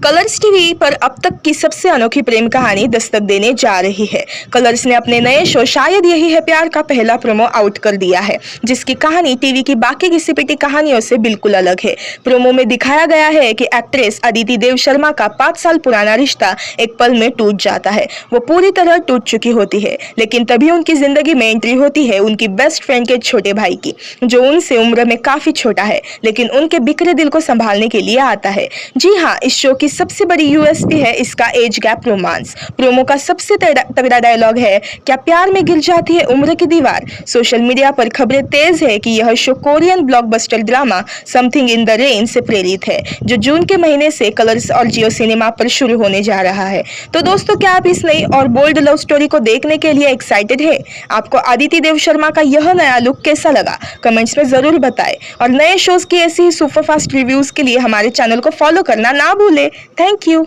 Colors TV पर अब तक की सबसे अनोखी प्रेम कहानी दस्तक देने जा रही है। कलर्स ने अपने नए शो शायद यही है प्यार का पहला प्रोमो आउट कर दिया है, जिसकी कहानी टीवी की बाकी घिसी पिटी कहानियों से बिल्कुल अलग है। प्रोमो में दिखाया गया है कि एक्ट्रेस अदिति देव शर्मा का 5 साल पुराना रिश्ता एक पल में टूट जाता है। वो पूरी तरह टूट चुकी होती है, लेकिन तभी उनकी जिंदगी में एंट्री होती है उनकी बेस्ट फ्रेंड के छोटे भाई की, जो उनसे उम्र में काफी छोटा है, लेकिन उनके बिखरे दिल को संभालने के लिए आता है। जी हाँ, इस शो की सबसे बड़ी यूएसपी है इसका एज गैप रोमांस। प्रोमो का सबसे तगड़ा डायलॉग है, क्या प्यार में गिर जाती है उम्र की दीवार। सोशल मीडिया पर खबरें तेज है कि यह show Korean blockbuster drama something in the rain से प्रेरित है, जो जून के महीने से कलर्स और जियो सिनेमा पर शुरू होने जा रहा है। तो दोस्तों, क्या आप इस नई और बोल्ड लव स्टोरी को देखने के लिए एक्साइटेड है? आपको अदिति देव शर्मा का यह नया लुक कैसा लगा, कमेंट्स में जरूर बताएं। और नए शोज की ऐसी ही सुपरफास्ट रिव्यूज के लिए हमारे चैनल को फॉलो करना ना भूलें। Thank you.